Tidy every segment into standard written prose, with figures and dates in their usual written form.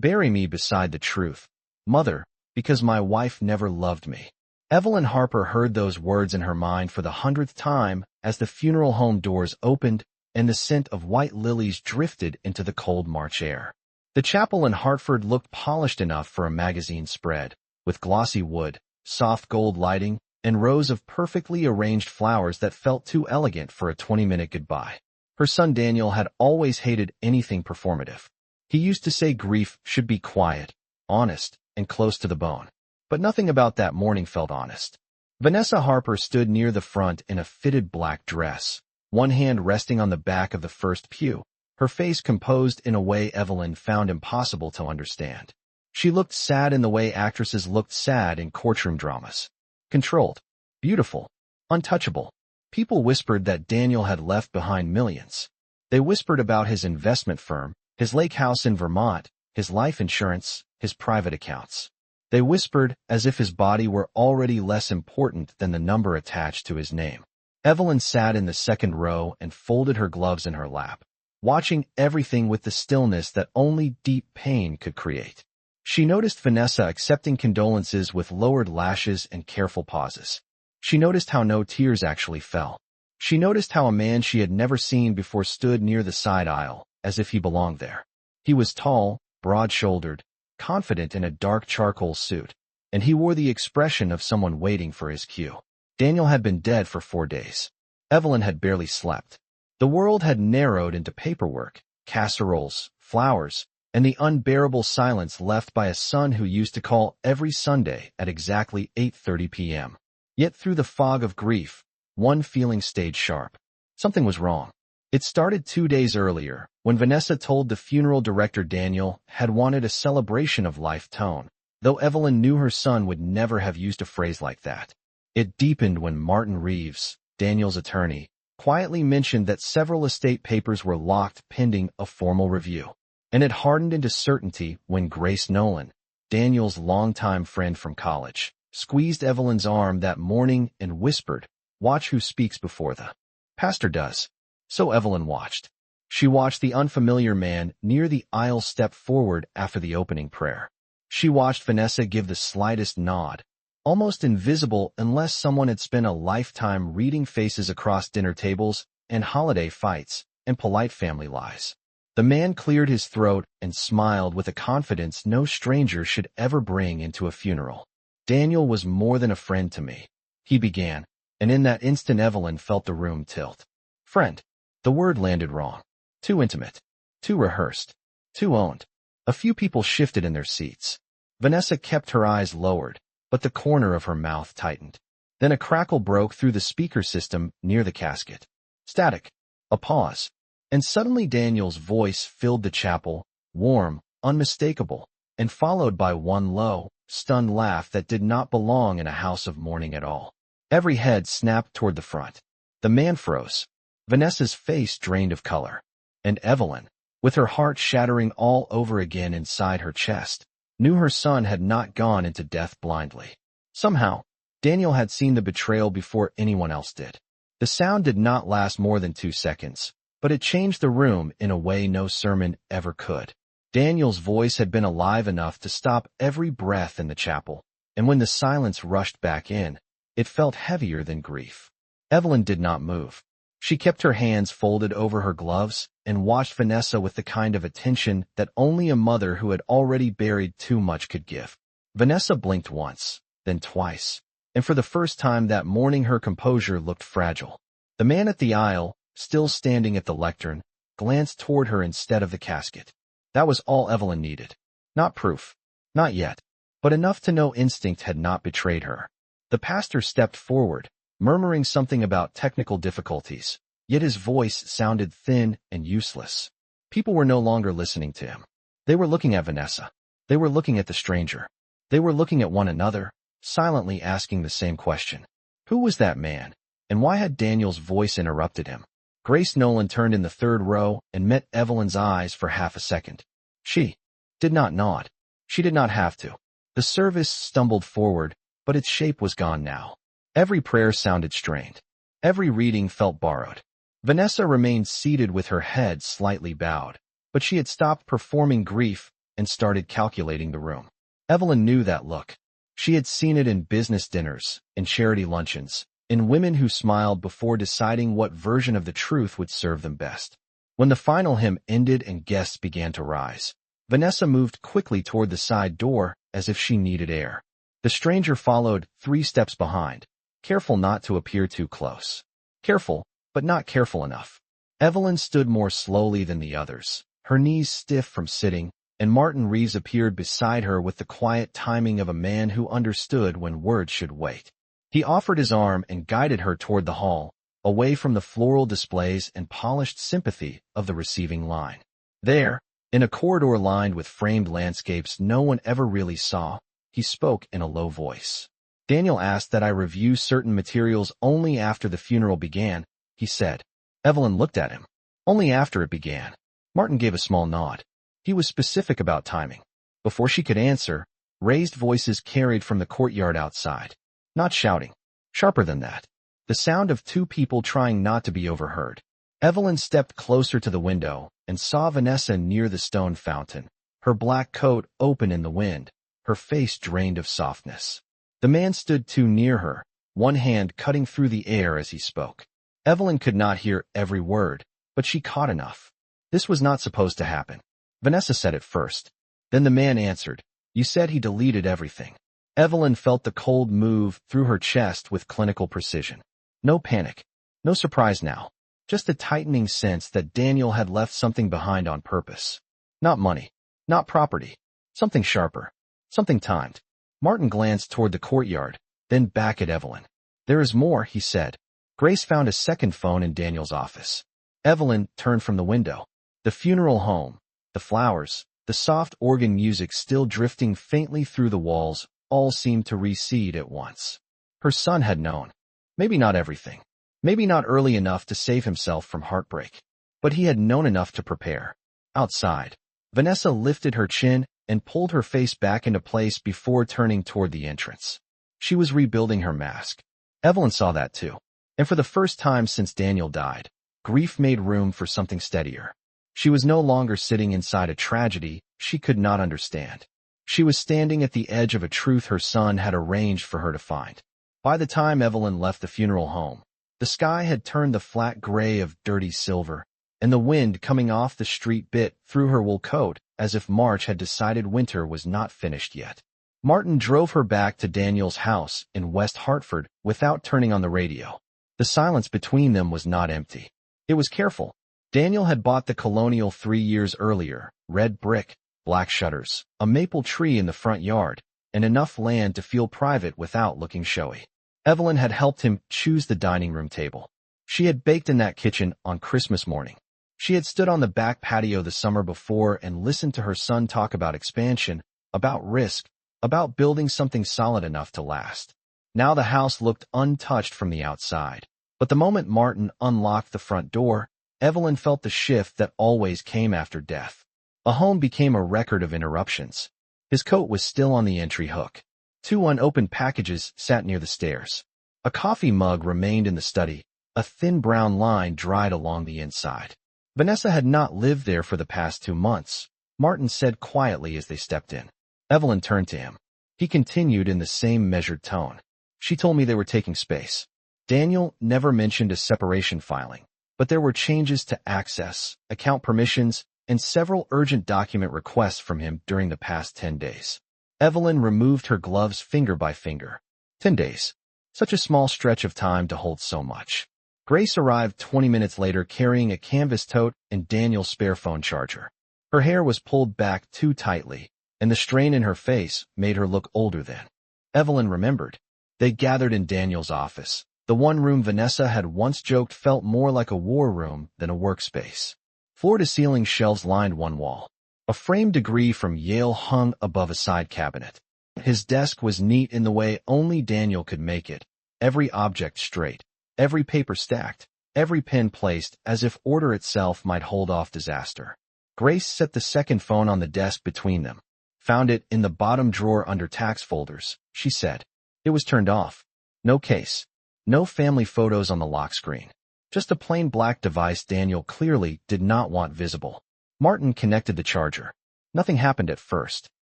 Bury me beside the truth, Mother, because my wife never loved me. Evelyn Harper heard those words in her mind for the 100th time as the funeral home doors opened and the scent of white lilies drifted into the cold March air. The chapel in Hartford looked polished enough for a magazine spread, with glossy wood, soft gold lighting, and rows of perfectly arranged flowers that felt too elegant for a 20-minute goodbye. Her son Daniel had always hated anything performative. He used to say grief should be quiet, honest, and close to the bone. But nothing about that morning felt honest. Vanessa Harper stood near the front in a fitted black dress, one hand resting on the back of the first pew, her face composed in a way Evelyn found impossible to understand. She looked sad in the way actresses looked sad in courtroom dramas. Controlled, beautiful, untouchable. People whispered that Daniel had left behind millions. They whispered about his investment firm, his lake house in Vermont, his life insurance, his private accounts. They whispered as if his body were already less important than the number attached to his name. Evelyn sat in the second row and folded her gloves in her lap, watching everything with the stillness that only deep pain could create. She noticed Vanessa accepting condolences with lowered lashes and careful pauses. She noticed how no tears actually fell. She noticed how a man she had never seen before stood near the side aisle, as if he belonged there. He was tall, broad-shouldered, confident in a dark charcoal suit, and he wore the expression of someone waiting for his cue. Daniel had been dead for 4 days. Evelyn had barely slept. The world had narrowed into paperwork, casseroles, flowers, and the unbearable silence left by a son who used to call every Sunday at exactly 8:30 p.m. Yet through the fog of grief, one feeling stayed sharp. Something was wrong. It started 2 days earlier, when Vanessa told the funeral director Daniel had wanted a celebration of life tone, though Evelyn knew her son would never have used a phrase like that. It deepened when Martin Reeves, Daniel's attorney, quietly mentioned that several estate papers were locked pending a formal review. And it hardened into certainty when Grace Nolan, Daniel's longtime friend from college, squeezed Evelyn's arm that morning and whispered, "Watch who speaks before the pastor does." So Evelyn watched. She watched the unfamiliar man near the aisle step forward after the opening prayer. She watched Vanessa give the slightest nod, almost invisible unless someone had spent a lifetime reading faces across dinner tables and holiday fights and polite family lies. The man cleared his throat and smiled with a confidence no stranger should ever bring into a funeral. "Daniel was more than a friend to me," he began, and in that instant Evelyn felt the room tilt. Friend. The word landed wrong. Too intimate. Too rehearsed. Too owned. A few people shifted in their seats. Vanessa kept her eyes lowered, but the corner of her mouth tightened. Then a crackle broke through the speaker system near the casket. Static. A pause. And suddenly Daniel's voice filled the chapel, warm, unmistakable, and followed by one low, stunned laugh that did not belong in a house of mourning at all. Every head snapped toward the front. The man froze. Vanessa's face drained of color. And Evelyn, with her heart shattering all over again inside her chest, knew her son had not gone into death blindly. Somehow, Daniel had seen the betrayal before anyone else did. The sound did not last more than 2 seconds, but it changed the room in a way no sermon ever could. Daniel's voice had been alive enough to stop every breath in the chapel, and when the silence rushed back in, it felt heavier than grief. Evelyn did not move. She kept her hands folded over her gloves and watched Vanessa with the kind of attention that only a mother who had already buried too much could give. Vanessa blinked once, then twice, and for the first time that morning her composure looked fragile. The man at the aisle, still standing at the lectern, glanced toward her instead of the casket. That was all Evelyn needed. Not proof. Not yet. But enough to know instinct had not betrayed her. The pastor stepped forward, murmuring something about technical difficulties, yet his voice sounded thin and useless. People were no longer listening to him. They were looking at Vanessa. They were looking at the stranger. They were looking at one another, silently asking the same question. Who was that man, and why had Daniel's voice interrupted him? Grace Nolan turned in the third row and met Evelyn's eyes for half a second. She did not nod. She did not have to. The service stumbled forward, but its shape was gone now. Every prayer sounded strained. Every reading felt borrowed. Vanessa remained seated with her head slightly bowed, but she had stopped performing grief and started calculating the room. Evelyn knew that look. She had seen it in business dinners, in charity luncheons, in women who smiled before deciding what version of the truth would serve them best. When the final hymn ended and guests began to rise, Vanessa moved quickly toward the side door as if she needed air. The stranger followed 3 steps behind, careful not to appear too close. Careful, but not careful enough. Evelyn stood more slowly than the others, her knees stiff from sitting, and Martin Reeves appeared beside her with the quiet timing of a man who understood when words should wait. He offered his arm and guided her toward the hall, away from the floral displays and polished sympathy of the receiving line. There, in a corridor lined with framed landscapes no one ever really saw, he spoke in a low voice. "Daniel asked that I review certain materials only after the funeral began," he said. Evelyn looked at him. "Only after it began." Martin gave a small nod. He was specific about timing. Before she could answer, raised voices carried from the courtyard outside. Not shouting. Sharper than that. The sound of 2 people trying not to be overheard. Evelyn stepped closer to the window and saw Vanessa near the stone fountain, her black coat open in the wind, her face drained of softness. The man stood too near her, one hand cutting through the air as he spoke. Evelyn could not hear every word, but she caught enough. This was not supposed to happen. Vanessa said it first. Then the man answered, "You said he deleted everything." Evelyn felt the cold move through her chest with clinical precision. No panic. No surprise now. Just a tightening sense that Daniel had left something behind on purpose. Not money. Not property. Something sharper. Something timed. Martin glanced toward the courtyard, then back at Evelyn. "There is more," he said. Grace found a second phone in Daniel's office. Evelyn turned from the window. The funeral home, the flowers, the soft organ music still drifting faintly through the walls, all seemed to recede at once. Her son had known. Maybe not everything. Maybe not early enough to save himself from heartbreak. But he had known enough to prepare. Outside, Vanessa lifted her chin and pulled her face back into place before turning toward the entrance. She was rebuilding her mask. Evelyn saw that too. And for the first time since Daniel died, grief made room for something steadier. She was no longer sitting inside a tragedy she could not understand. She was standing at the edge of a truth her son had arranged for her to find. By the time Evelyn left the funeral home, the sky had turned the flat gray of dirty silver, and the wind coming off the street bit through her wool coat as if March had decided winter was not finished yet. Martin drove her back to Daniel's house in West Hartford without turning on the radio. The silence between them was not empty. It was careful. Daniel had bought the Colonial 3 years earlier, red brick, black shutters, a maple tree in the front yard, and enough land to feel private without looking showy. Evelyn had helped him choose the dining room table. She had baked in that kitchen on Christmas morning. She had stood on the back patio the summer before and listened to her son talk about expansion, about risk, about building something solid enough to last. Now the house looked untouched from the outside. But the moment Martin unlocked the front door, Evelyn felt the shift that always came after death. A home became a record of interruptions. His coat was still on the entry hook. 2 unopened packages sat near the stairs. A coffee mug remained in the study. A thin brown line dried along the inside. Vanessa had not lived there for the past 2 months, Martin said quietly as they stepped in. Evelyn turned to him. He continued in the same measured tone. "She told me they were taking space." Daniel never mentioned a separation filing, but there were changes to access, account permissions, and several urgent document requests from him during the past 10 days. Evelyn removed her gloves finger by finger. 10 days. Such a small stretch of time to hold so much. Grace arrived 20 minutes later carrying a canvas tote and Daniel's spare phone charger. Her hair was pulled back too tightly, and the strain in her face made her look older than. Evelyn remembered. They gathered in Daniel's office. The one room Vanessa had once joked felt more like a war room than a workspace. Floor-to-ceiling shelves lined one wall. A framed degree from Yale hung above a side cabinet. His desk was neat in the way only Daniel could make it, every object straight, every paper stacked, every pen placed as if order itself might hold off disaster. Grace set the second phone on the desk between them. "Found it in the bottom drawer under tax folders," she said. It was turned off. No case. No family photos on the lock screen. Just a plain black device Daniel clearly did not want visible. Martin connected the charger. Nothing happened at first.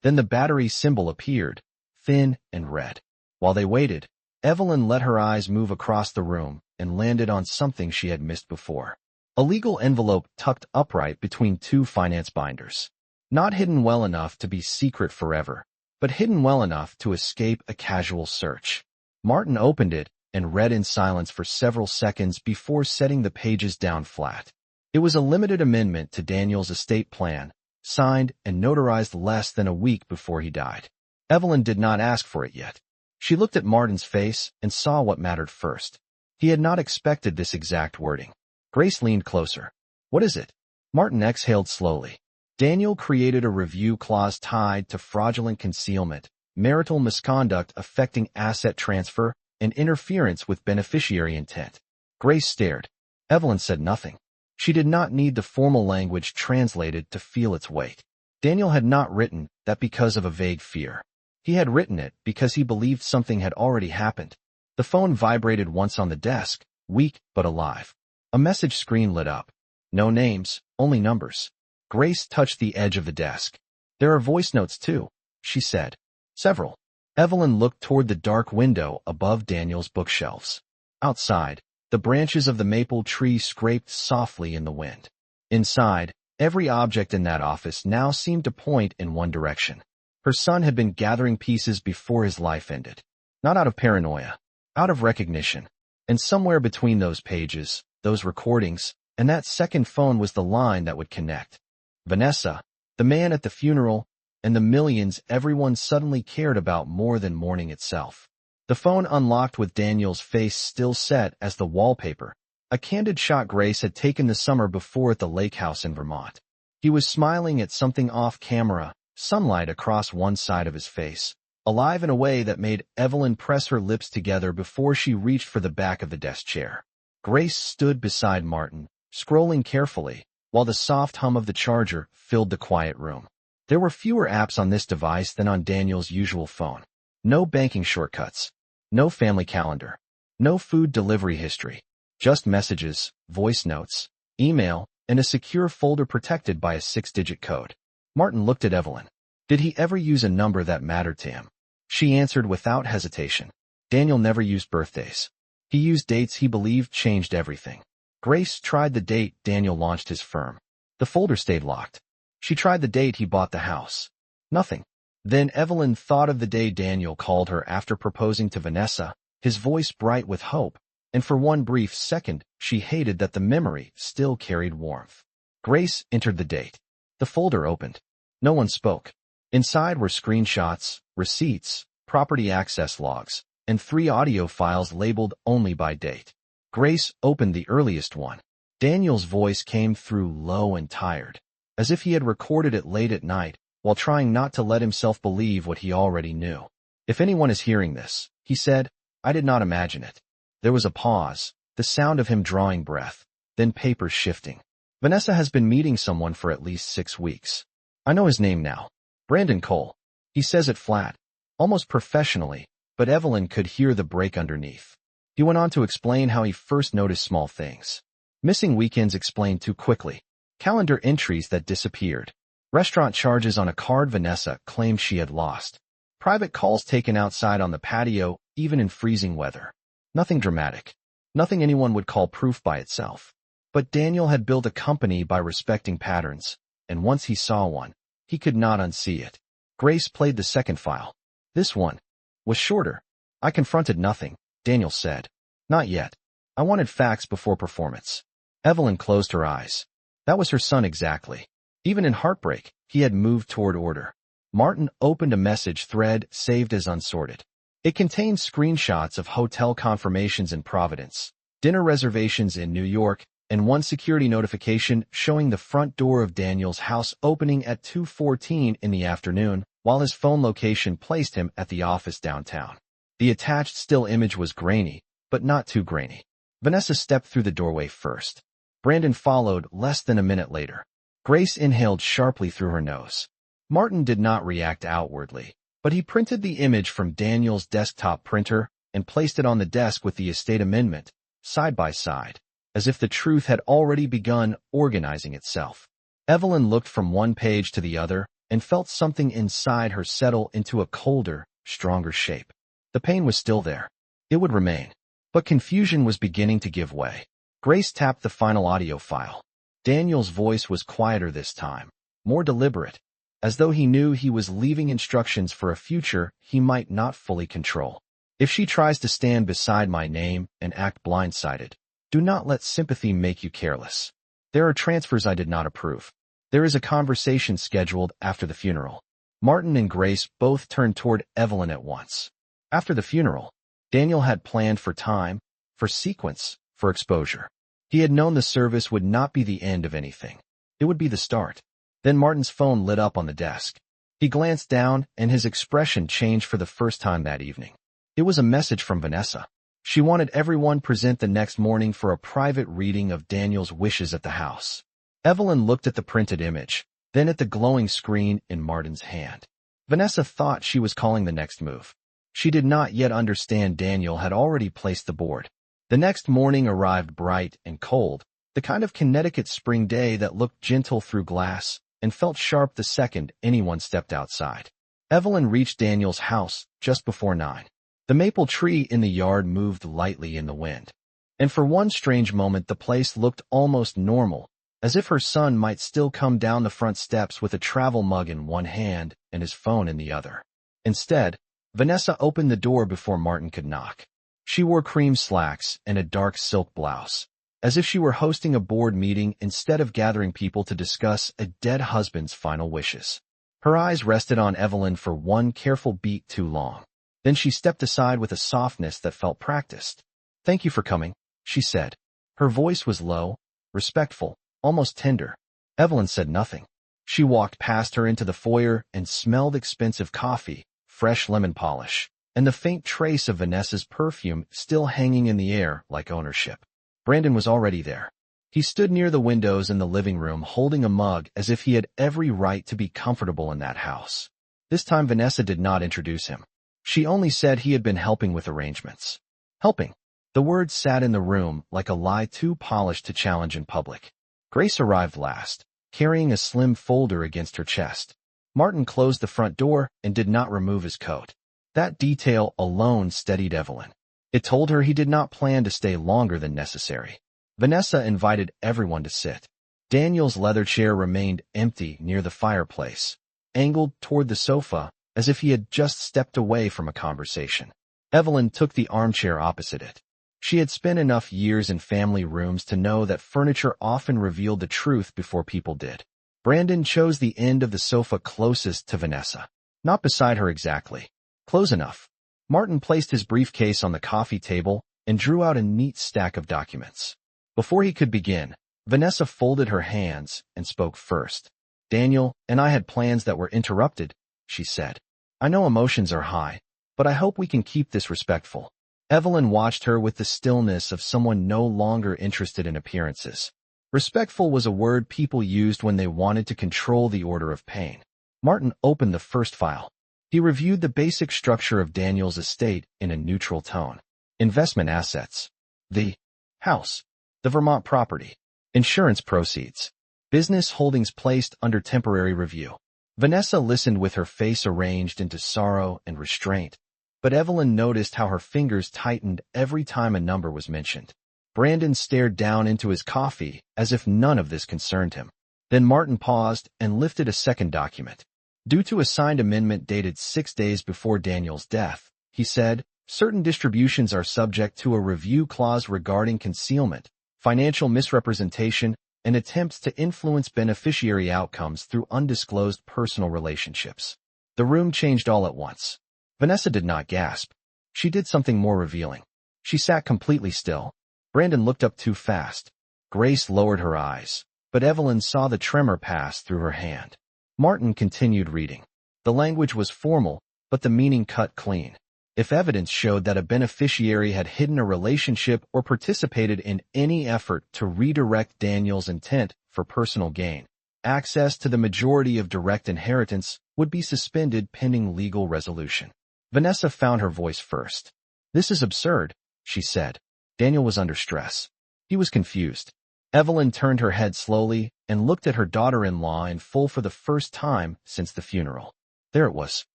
Then the battery symbol appeared, thin and red. While they waited, Evelyn let her eyes move across the room and landed on something she had missed before. A legal envelope tucked upright between two finance binders. Not hidden well enough to be secret forever, but hidden well enough to escape a casual search. Martin opened it and read in silence for several seconds before setting the pages down flat. It was a limited amendment to Daniel's estate plan, signed and notarized less than a week before he died. Evelyn did not ask for it yet. She looked at Martin's face and saw what mattered first. He had not expected this exact wording. Grace leaned closer. "What is it?" Martin exhaled slowly. Daniel created a review clause tied to fraudulent concealment, marital misconduct affecting asset transfer, and interference with beneficiary intent. Grace stared. Evelyn said nothing. She did not need the formal language translated to feel its weight. Daniel had not written that because of a vague fear. He had written it because he believed something had already happened. The phone vibrated once on the desk, weak but alive. A message screen lit up. No names, only numbers. Grace touched the edge of the desk. "There are voice notes too," she said. "Several." Evelyn looked toward the dark window above Daniel's bookshelves. Outside, the branches of the maple tree scraped softly in the wind. Inside, every object in that office now seemed to point in one direction. Her son had been gathering pieces before his life ended. Not out of paranoia, out of recognition. And somewhere between those pages, those recordings, and that second phone was the line that would connect. Vanessa, the man at the funeral, and the millions everyone suddenly cared about more than mourning itself. The phone unlocked with Daniel's face still set as the wallpaper, a candid shot Grace had taken the summer before at the lake house in Vermont. He was smiling at something off camera, sunlight across one side of his face, alive in a way that made Evelyn press her lips together before she reached for the back of the desk chair. Grace stood beside Martin, scrolling carefully, while the soft hum of the charger filled the quiet room. There were fewer apps on this device than on Daniel's usual phone. No banking shortcuts, no family calendar, no food delivery history, just messages, voice notes, email, and a secure folder protected by a 6-digit code. Martin looked at Evelyn. Did he ever use a number that mattered to him? She answered without hesitation. Daniel never used birthdays. He used dates he believed changed everything. Grace tried the date Daniel launched his firm. The folder stayed locked. She tried the date he bought the house. Nothing. Then Evelyn thought of the day Daniel called her after proposing to Vanessa, his voice bright with hope, and for one brief second she hated that the memory still carried warmth. Grace entered the date. The folder opened. No one spoke. Inside were screenshots, receipts, property access logs, and 3 audio files labeled only by date. Grace opened the earliest one. Daniel's voice came through low and tired, as if he had recorded it late at night, while trying not to let himself believe what he already knew. "If anyone is hearing this," he said, "I did not imagine it." There was a pause, the sound of him drawing breath, then papers shifting. "Vanessa has been meeting someone for at least 6 weeks. I know his name now. Brandon Cole." He says it flat, almost professionally, but Evelyn could hear the break underneath. He went on to explain how he first noticed small things. Missing weekends explained too quickly. Calendar entries that disappeared. Restaurant charges on a card Vanessa claimed she had lost. Private calls taken outside on the patio, even in freezing weather. Nothing dramatic. Nothing anyone would call proof by itself. But Daniel had built a company by respecting patterns, and once he saw one, he could not unsee it. Grace played the second file. This one was shorter. "I confronted nothing," Daniel said. "Not yet. I wanted facts before performance." Evelyn closed her eyes. That was her son exactly. Even in heartbreak, he had moved toward order. Martin opened a message thread saved as unsorted. It contained screenshots of hotel confirmations in Providence, dinner reservations in New York, and one security notification showing the front door of Daniel's house opening at 2:14 in the afternoon, while his phone location placed him at the office downtown. The attached still image was grainy, but not too grainy. Vanessa stepped through the doorway first. Brandon followed less than a minute later. Grace inhaled sharply through her nose. Martin did not react outwardly, but he printed the image from Daniel's desktop printer and placed it on the desk with the estate amendment, side by side, as if the truth had already begun organizing itself. Evelyn looked from one page to the other, and felt something inside her settle into a colder, stronger shape. The pain was still there. It would remain. But confusion was beginning to give way. Grace tapped the final audio file. Daniel's voice was quieter this time, more deliberate, as though he knew he was leaving instructions for a future he might not fully control. If she tries to stand beside my name and act blindsided, do not let sympathy make you careless. There are transfers I did not approve. There is a conversation scheduled after the funeral. Martin and Grace both turned toward Evelyn at once. After the funeral, Daniel had planned for time, for sequence, for exposure. He had known the service would not be the end of anything. It would be the start. Then Martin's phone lit up on the desk. He glanced down, and his expression changed for the first time that evening. It was a message from Vanessa. She wanted everyone present the next morning for a private reading of Daniel's wishes at the house. Evelyn looked at the printed image, then at the glowing screen in Martin's hand. Vanessa thought she was calling the next move. She did not yet understand Daniel had already placed the board. The next morning arrived bright and cold, the kind of Connecticut spring day that looked gentle through glass and felt sharp the second anyone stepped outside. Evelyn reached Daniel's house just before 9. The maple tree in the yard moved lightly in the wind. And for one strange moment the place looked almost normal, as if her son might still come down the front steps with a travel mug in one hand and his phone in the other. Instead, Vanessa opened the door before Martin could knock. She wore cream slacks and a dark silk blouse, as if she were hosting a board meeting instead of gathering people to discuss a dead husband's final wishes. Her eyes rested on Evelyn for one careful beat too long. Then she stepped aside with a softness that felt practiced. "Thank you for coming," she said. Her voice was low, respectful, almost tender. Evelyn said nothing. She walked past her into the foyer and smelled expensive coffee, fresh lemon polish, and the faint trace of Vanessa's perfume still hanging in the air like ownership. Brandon was already there. He stood near the windows in the living room holding a mug as if he had every right to be comfortable in that house. This time Vanessa did not introduce him. She only said he had been helping with arrangements. Helping. The word sat in the room like a lie too polished to challenge in public. Grace arrived last, carrying a slim folder against her chest. Martin closed the front door and did not remove his coat. That detail alone steadied Evelyn. It told her he did not plan to stay longer than necessary. Vanessa invited everyone to sit. Daniel's leather chair remained empty near the fireplace, angled toward the sofa as if he had just stepped away from a conversation. Evelyn took the armchair opposite it. She had spent enough years in family rooms to know that furniture often revealed the truth before people did. Brandon chose the end of the sofa closest to Vanessa. Not beside her exactly. Close enough. Martin placed his briefcase on the coffee table and drew out a neat stack of documents. Before he could begin, Vanessa folded her hands and spoke first. "Daniel and I had plans that were interrupted," she said. "I know emotions are high, but I hope we can keep this respectful." Evelyn watched her with the stillness of someone no longer interested in appearances. Respectful was a word people used when they wanted to control the order of pain. Martin opened the first file. He reviewed the basic structure of Daniel's estate in a neutral tone. Investment assets. The house. The Vermont property. Insurance proceeds. Business holdings placed under temporary review. Vanessa listened with her face arranged into sorrow and restraint, but Evelyn noticed how her fingers tightened every time a number was mentioned. Brandon stared down into his coffee as if none of this concerned him. Then Martin paused and lifted a second document. Due to a signed amendment dated 6 days before Daniel's death, he said, certain distributions are subject to a review clause regarding concealment, financial misrepresentation, and attempts to influence beneficiary outcomes through undisclosed personal relationships. The room changed all at once. Vanessa did not gasp. She did something more revealing. She sat completely still. Brandon looked up too fast. Grace lowered her eyes, but Evelyn saw the tremor pass through her hand. Martin continued reading. The language was formal, but the meaning cut clean. If evidence showed that a beneficiary had hidden a relationship or participated in any effort to redirect Daniel's intent for personal gain, access to the majority of direct inheritance would be suspended pending legal resolution. Vanessa found her voice first. "This is absurd," she said. Daniel was under stress. He was confused. Evelyn turned her head slowly and looked at her daughter-in-law in full for the first time since the funeral. There it was.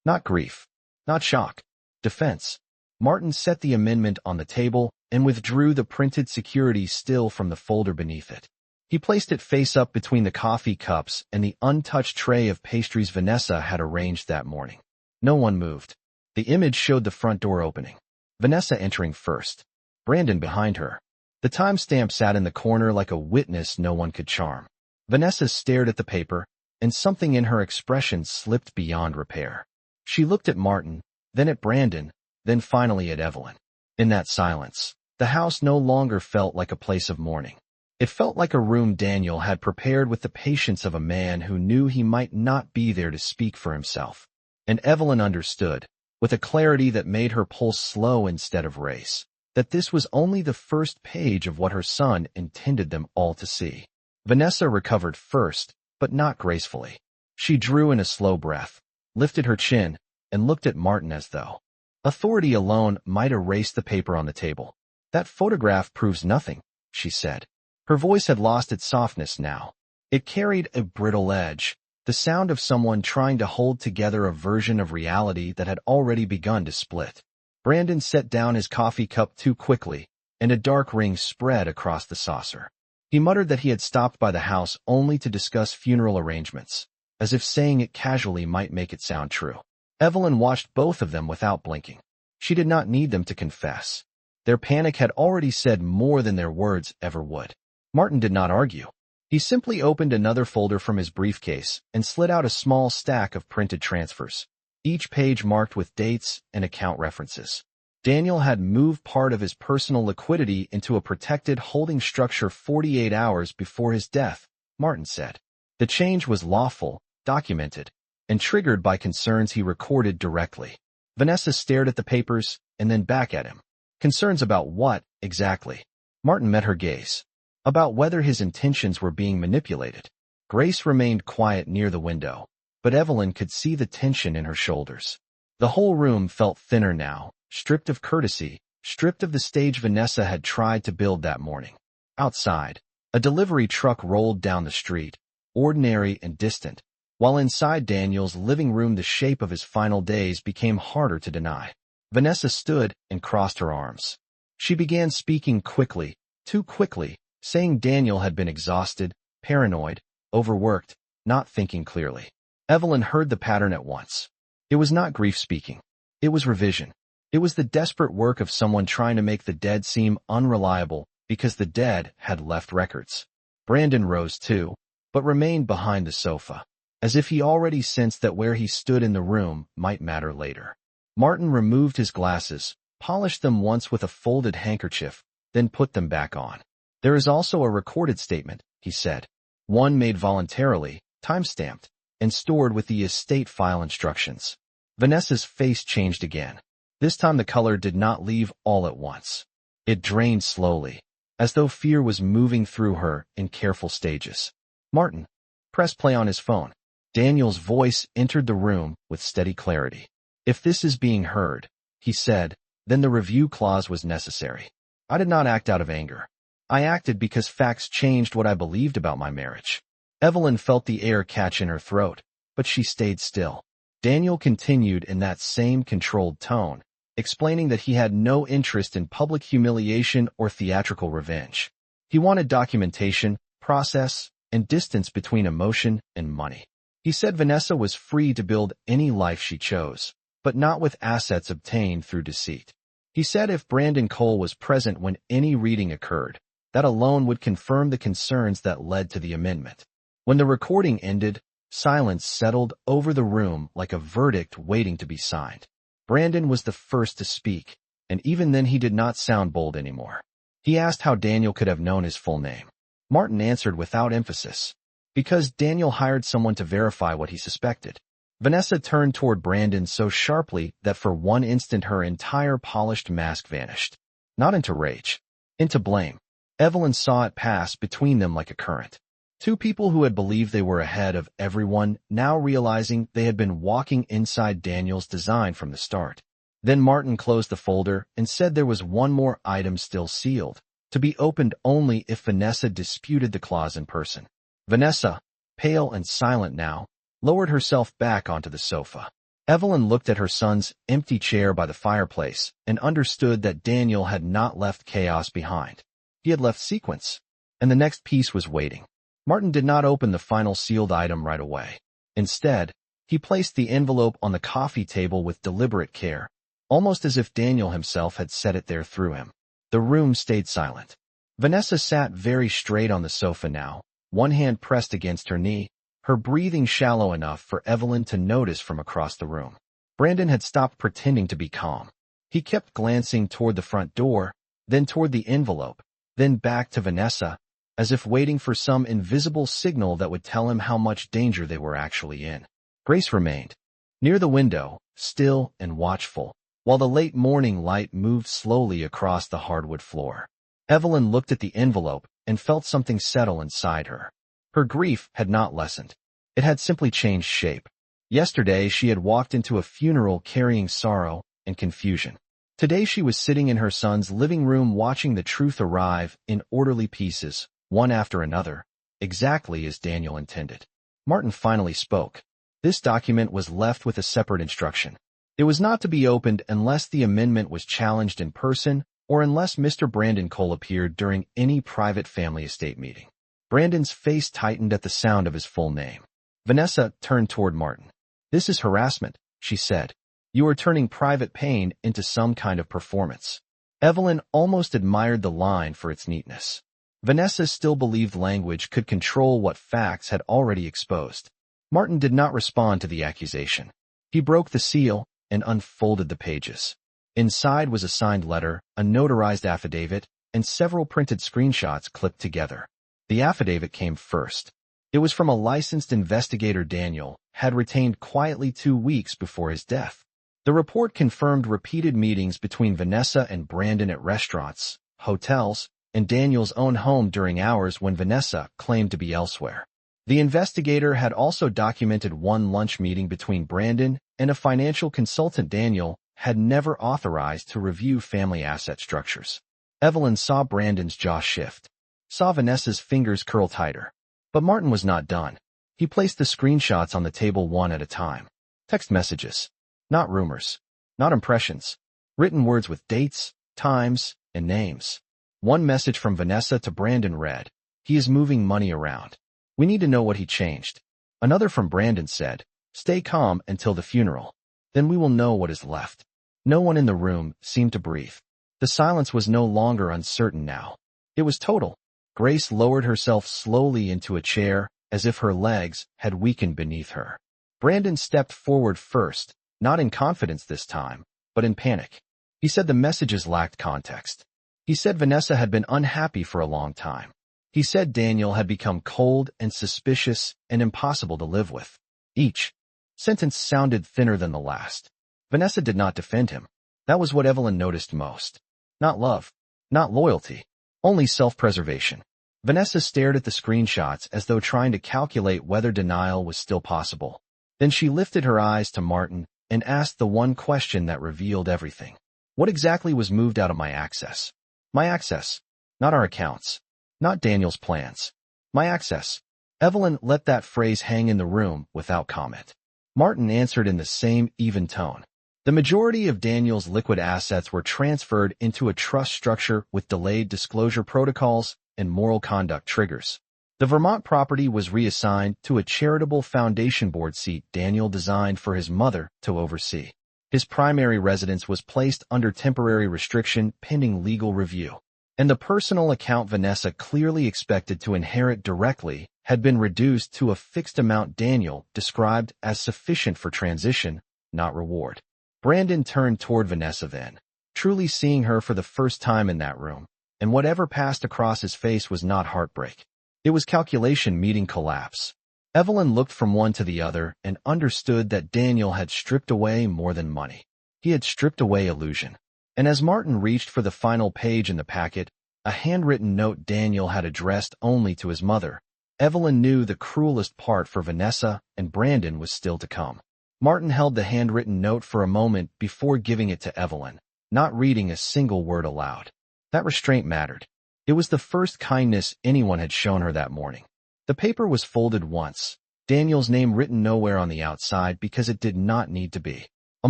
Not grief. Not shock. Defense. Martin set the amendment on the table and withdrew the printed security still from the folder beneath it. He placed it face up between the coffee cups and the untouched tray of pastries Vanessa had arranged that morning. No one moved. The image showed the front door opening. Vanessa entering first. Brandon behind her. The timestamp sat in the corner like a witness no one could charm. Vanessa stared at the paper, and something in her expression slipped beyond repair. She looked at Martin, then at Brandon, then finally at Evelyn. In that silence, the house no longer felt like a place of mourning. It felt like a room Daniel had prepared with the patience of a man who knew he might not be there to speak for himself. And Evelyn understood, with a clarity that made her pulse slow instead of race, that this was only the first page of what her son intended them all to see. Vanessa recovered first, but not gracefully. She drew in a slow breath, lifted her chin, and looked at Martin as though authority alone might erase the paper on the table. That photograph proves nothing, she said. Her voice had lost its softness now. It carried a brittle edge, the sound of someone trying to hold together a version of reality that had already begun to split. Brandon set down his coffee cup too quickly, and a dark ring spread across the saucer. He muttered that he had stopped by the house only to discuss funeral arrangements, as if saying it casually might make it sound true. Evelyn watched both of them without blinking. She did not need them to confess. Their panic had already said more than their words ever would. Martin did not argue. He simply opened another folder from his briefcase and slid out a small stack of printed transfers, each page marked with dates and account references. Daniel had moved part of his personal liquidity into a protected holding structure 48 hours before his death, Martin said. The change was lawful, documented, and triggered by concerns he recorded directly. Vanessa stared at the papers and then back at him. Concerns about what, exactly? Martin met her gaze. About whether his intentions were being manipulated. Grace remained quiet near the window, but Evelyn could see the tension in her shoulders. The whole room felt thinner now, stripped of courtesy, stripped of the stage Vanessa had tried to build that morning. Outside, a delivery truck rolled down the street, ordinary and distant, while inside Daniel's living room the shape of his final days became harder to deny. Vanessa stood and crossed her arms. She began speaking quickly, too quickly, saying Daniel had been exhausted, paranoid, overworked, not thinking clearly. Evelyn heard the pattern at once. It was not grief speaking. It was revision. It was the desperate work of someone trying to make the dead seem unreliable because the dead had left records. Brandon rose too, but remained behind the sofa, as if he already sensed that where he stood in the room might matter later. Martin removed his glasses, polished them once with a folded handkerchief, then put them back on. There is also a recorded statement, he said. One made voluntarily, time-stamped, and stored with the estate file instructions. Vanessa's face changed again. This time the color did not leave all at once. It drained slowly, as though fear was moving through her in careful stages. Martin pressed play on his phone. Daniel's voice entered the room with steady clarity. If this is being heard, he said, then the review clause was necessary. I did not act out of anger. I acted because facts changed what I believed about my marriage. Evelyn felt the air catch in her throat, but she stayed still. Daniel continued in that same controlled tone, explaining that he had no interest in public humiliation or theatrical revenge. He wanted documentation, process, and distance between emotion and money. He said Vanessa was free to build any life she chose, but not with assets obtained through deceit. He said if Brandon Cole was present when any reading occurred, that alone would confirm the concerns that led to the amendment. When the recording ended, silence settled over the room like a verdict waiting to be signed. Brandon was the first to speak, and even then he did not sound bold anymore. He asked how Daniel could have known his full name. Martin answered without emphasis. Because Daniel hired someone to verify what he suspected. Vanessa turned toward Brandon so sharply that for one instant her entire polished mask vanished. Not into rage. Into blame. Evelyn saw it pass between them like a current. Two people who had believed they were ahead of everyone, now realizing they had been walking inside Daniel's design from the start. Then Martin closed the folder and said there was one more item still sealed, to be opened only if Vanessa disputed the clause in person. Vanessa, pale and silent now, lowered herself back onto the sofa. Evelyn looked at her son's empty chair by the fireplace and understood that Daniel had not left chaos behind. He had left sequence, and the next piece was waiting. Martin did not open the final sealed item right away. Instead, he placed the envelope on the coffee table with deliberate care, almost as if Daniel himself had set it there through him. The room stayed silent. Vanessa sat very straight on the sofa now, one hand pressed against her knee, her breathing shallow enough for Evelyn to notice from across the room. Brandon had stopped pretending to be calm. He kept glancing toward the front door, then toward the envelope, then back to Vanessa, as if waiting for some invisible signal that would tell him how much danger they were actually in. Grace remained near the window, still and watchful, while the late morning light moved slowly across the hardwood floor. Evelyn looked at the envelope and felt something settle inside her. Her grief had not lessened. It had simply changed shape. Yesterday she had walked into a funeral carrying sorrow and confusion. Today she was sitting in her son's living room watching the truth arrive in orderly pieces, one after another, exactly as Daniel intended. Martin finally spoke. This document was left with a separate instruction. It was not to be opened unless the amendment was challenged in person or unless Mr. Brandon Cole appeared during any private family estate meeting. Brandon's face tightened at the sound of his full name. Vanessa turned toward Martin. "This is harassment," she said. "You are turning private pain into some kind of performance." Evelyn almost admired the line for its neatness. Vanessa still believed language could control what facts had already exposed. Martin did not respond to the accusation. He broke the seal and unfolded the pages. Inside was a signed letter, a notarized affidavit, and several printed screenshots clipped together. The affidavit came first. It was from a licensed investigator Daniel had retained quietly 2 weeks before his death. The report confirmed repeated meetings between Vanessa and Brandon at restaurants, hotels, and Daniel's own home during hours when Vanessa claimed to be elsewhere. The investigator had also documented one lunch meeting between Brandon and a financial consultant Daniel had never authorized to review family asset structures. Evelyn saw Brandon's jaw shift, saw Vanessa's fingers curl tighter. But Martin was not done. He placed the screenshots on the table one at a time. Text messages. Not rumors. Not impressions. Written words with dates, times, and names. One message from Vanessa to Brandon read, "He is moving money around. We need to know what he changed." Another from Brandon said, "Stay calm until the funeral. Then we will know what is left." No one in the room seemed to breathe. The silence was no longer uncertain now. It was total. Grace lowered herself slowly into a chair, as if her legs had weakened beneath her. Brandon stepped forward first, not in confidence this time, but in panic. He said the messages lacked context. He said Vanessa had been unhappy for a long time. He said Daniel had become cold and suspicious and impossible to live with. Each sentence sounded thinner than the last. Vanessa did not defend him. That was what Evelyn noticed most. Not love, not loyalty, only self-preservation. Vanessa stared at the screenshots as though trying to calculate whether denial was still possible. Then she lifted her eyes to Martin and asked the one question that revealed everything. What exactly was moved out of my access? My access, not our accounts. Not Daniel's plans. My access. Evelyn let that phrase hang in the room without comment. Martin answered in the same even tone. The majority of Daniel's liquid assets were transferred into a trust structure with delayed disclosure protocols and moral conduct triggers. The Vermont property was reassigned to a charitable foundation board seat Daniel designed for his mother to oversee. His primary residence was placed under temporary restriction pending legal review. And the personal account Vanessa clearly expected to inherit directly had been reduced to a fixed amount Daniel described as sufficient for transition, not reward. Brandon turned toward Vanessa then, truly seeing her for the first time in that room, and whatever passed across his face was not heartbreak. It was calculation meeting collapse. Evelyn looked from one to the other and understood that Daniel had stripped away more than money. He had stripped away illusion. And as Martin reached for the final page in the packet, a handwritten note Daniel had addressed only to his mother, Evelyn knew the cruelest part for Vanessa and Brandon was still to come. Martin held the handwritten note for a moment before giving it to Evelyn, not reading a single word aloud. That restraint mattered. It was the first kindness anyone had shown her that morning. The paper was folded once, Daniel's name written nowhere on the outside because it did not need to be. A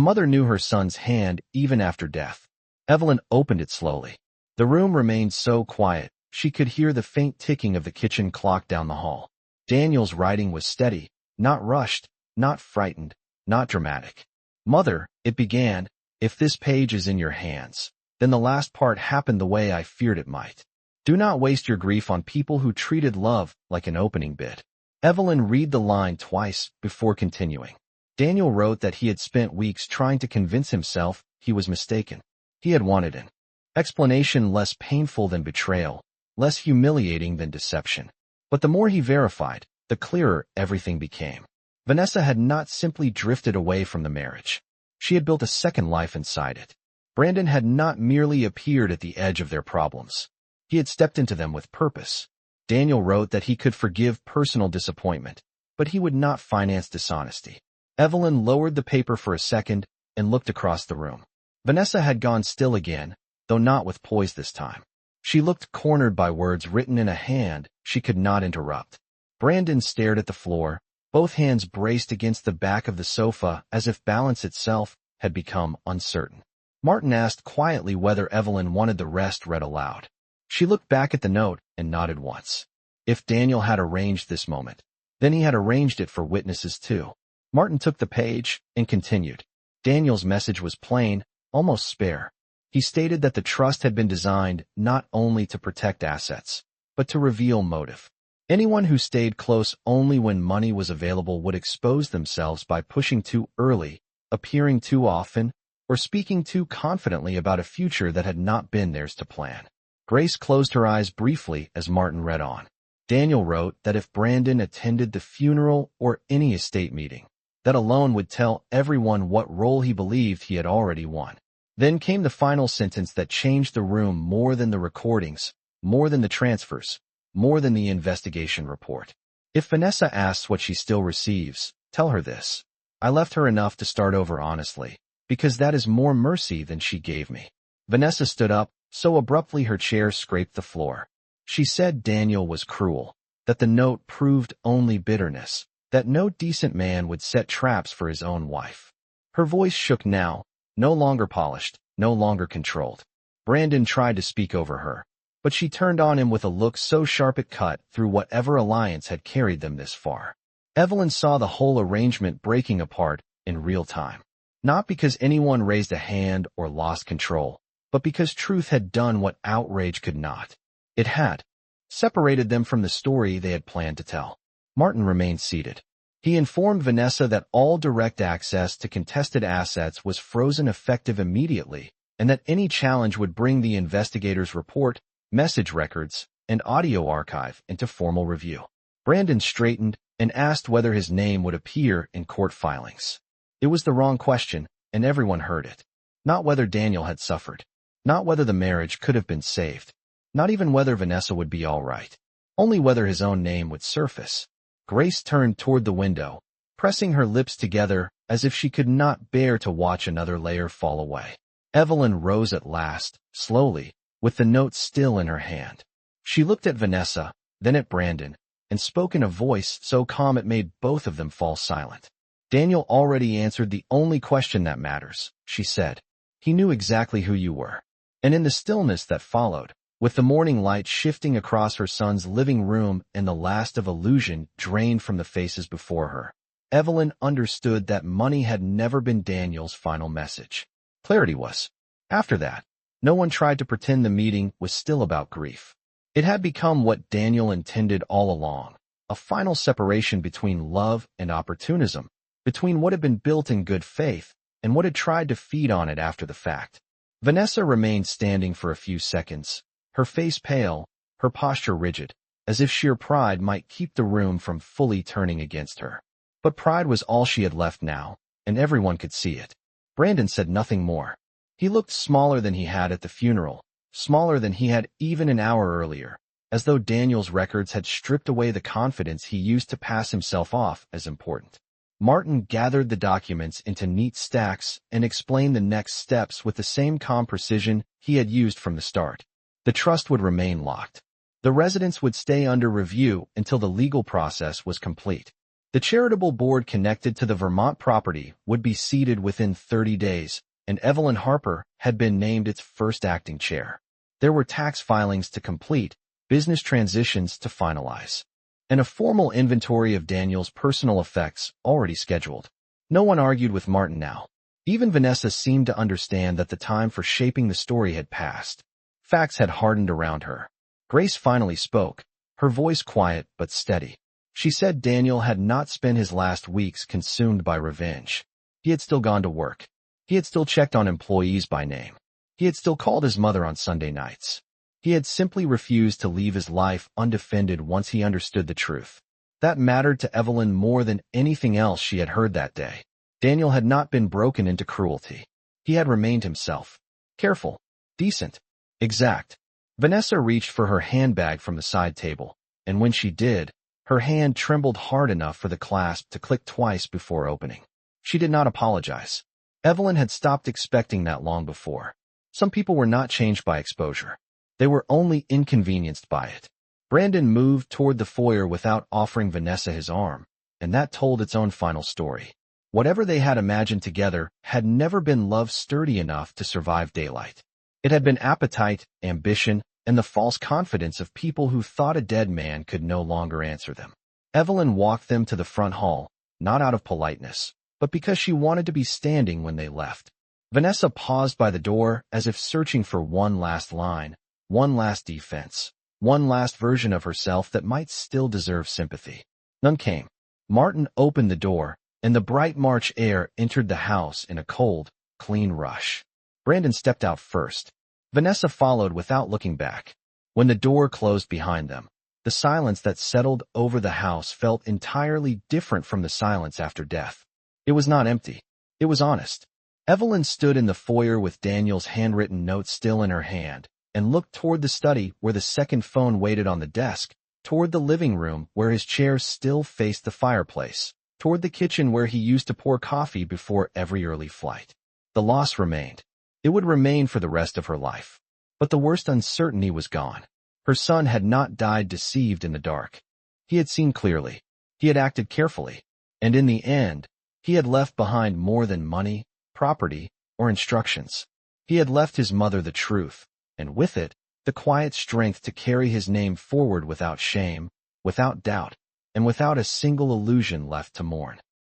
mother knew her son's hand even after death. Evelyn opened it slowly. The room remained so quiet, she could hear the faint ticking of the kitchen clock down the hall. Daniel's writing was steady, not rushed, not frightened, not dramatic. "Mother," it began, "if this page is in your hands, then the last part happened the way I feared it might. Do not waste your grief on people who treated love like an opening bid." Evelyn read the line twice before continuing. Daniel wrote that he had spent weeks trying to convince himself he was mistaken. He had wanted an explanation less painful than betrayal, less humiliating than deception. But the more he verified, the clearer everything became. Vanessa had not simply drifted away from the marriage. She had built a second life inside it. Brandon had not merely appeared at the edge of their problems. He had stepped into them with purpose. Daniel wrote that he could forgive personal disappointment, but he would not finance dishonesty. Evelyn lowered the paper for a second and looked across the room. Vanessa had gone still again, though not with poise this time. She looked cornered by words written in a hand she could not interrupt. Brandon stared at the floor, both hands braced against the back of the sofa as if balance itself had become uncertain. Martin asked quietly whether Evelyn wanted the rest read aloud. She looked back at the note and nodded once. If Daniel had arranged this moment, then he had arranged it for witnesses too. Martin took the page and continued. Daniel's message was plain, almost spare. He stated that the trust had been designed not only to protect assets, but to reveal motive. Anyone who stayed close only when money was available would expose themselves by pushing too early, appearing too often, or speaking too confidently about a future that had not been theirs to plan. Grace closed her eyes briefly as Martin read on. Daniel wrote that if Brandon attended the funeral or any estate meeting, that alone would tell everyone what role he believed he had already won. Then came the final sentence that changed the room more than the recordings, more than the transfers, more than the investigation report. If Vanessa asks what she still receives, tell her this. I left her enough to start over honestly, because that is more mercy than she gave me. Vanessa stood up, so abruptly her chair scraped the floor. She said Daniel was cruel, that the note proved only bitterness, that no decent man would set traps for his own wife. Her voice shook now, no longer polished, no longer controlled. Brandon tried to speak over her, but she turned on him with a look so sharp it cut through whatever alliance had carried them this far. Evelyn saw the whole arrangement breaking apart in real time. Not because anyone raised a hand or lost control, but because truth had done what outrage could not. It had separated them from the story they had planned to tell. Martin remained seated. He informed Vanessa that all direct access to contested assets was frozen effective immediately, and that any challenge would bring the investigator's report, message records, and audio archive into formal review. Brandon straightened and asked whether his name would appear in court filings. It was the wrong question, and everyone heard it. Not whether Daniel had suffered. Not whether the marriage could have been saved. Not even whether Vanessa would be all right. Only whether his own name would surface. Grace turned toward the window, pressing her lips together as if she could not bear to watch another layer fall away. Evelyn rose at last, slowly, with the note still in her hand. She looked at Vanessa, then at Brandon, and spoke in a voice so calm it made both of them fall silent. Daniel already answered the only question that matters, she said. He knew exactly who you were. And in the stillness that followed, with the morning light shifting across her son's living room and the last of illusion drained from the faces before her, Evelyn understood that money had never been Daniel's final message. Clarity was. After that, no one tried to pretend the meeting was still about grief. It had become what Daniel intended all along, a final separation between love and opportunism, between what had been built in good faith and what had tried to feed on it after the fact. Vanessa remained standing for a few seconds, her face pale, her posture rigid, as if sheer pride might keep the room from fully turning against her. But pride was all she had left now, and everyone could see it. Brandon said nothing more. He looked smaller than he had at the funeral, smaller than he had even an hour earlier, as though Daniel's records had stripped away the confidence he used to pass himself off as important. Martin gathered the documents into neat stacks and explained the next steps with the same calm precision he had used from the start. The trust would remain locked. The residence would stay under review until the legal process was complete. The charitable board connected to the Vermont property would be seated within 30 days, and Evelyn Harper had been named its first acting chair. There were tax filings to complete, business transitions to finalize, and a formal inventory of Daniel's personal effects already scheduled. No one argued with Martin now. Even Vanessa seemed to understand that the time for shaping the story had passed. Facts had hardened around her. Grace finally spoke, her voice quiet but steady. She said Daniel had not spent his last weeks consumed by revenge. He had still gone to work. He had still checked on employees by name. He had still called his mother on Sunday nights. He had simply refused to leave his life undefended once he understood the truth. That mattered to Evelyn more than anything else she had heard that day. Daniel had not been broken into cruelty. He had remained himself. Careful, decent, exact. Vanessa reached for her handbag from the side table, and when she did, her hand trembled hard enough for the clasp to click twice before opening. She did not apologize. Evelyn had stopped expecting that long before. Some people were not changed by exposure. They were only inconvenienced by it. Brandon moved toward the foyer without offering Vanessa his arm, and that told its own final story. Whatever they had imagined together had never been love sturdy enough to survive daylight. It had been appetite, ambition, and the false confidence of people who thought a dead man could no longer answer them. Evelyn walked them to the front hall, not out of politeness, but because she wanted to be standing when they left. Vanessa paused by the door as if searching for one last line, one last defense, one last version of herself that might still deserve sympathy. None came. Martin opened the door, and the bright March air entered the house in a cold, clean rush. Brandon stepped out first. Vanessa followed without looking back. When the door closed behind them, the silence that settled over the house felt entirely different from the silence after death. It was not empty. It was honest. Evelyn stood in the foyer with Daniel's handwritten note still in her hand, and looked toward the study where the second phone waited on the desk, toward the living room where his chair still faced the fireplace, toward the kitchen where he used to pour coffee before every early flight. The loss remained. It would remain for the rest of her life. But the worst uncertainty was gone. Her son had not died deceived in the dark. He had seen clearly. He had acted carefully. And in the end, he had left behind more than money, property, or instructions. He had left his mother the truth, and with it, the quiet strength to carry his name forward without shame, without doubt, and without a single illusion left to mourn.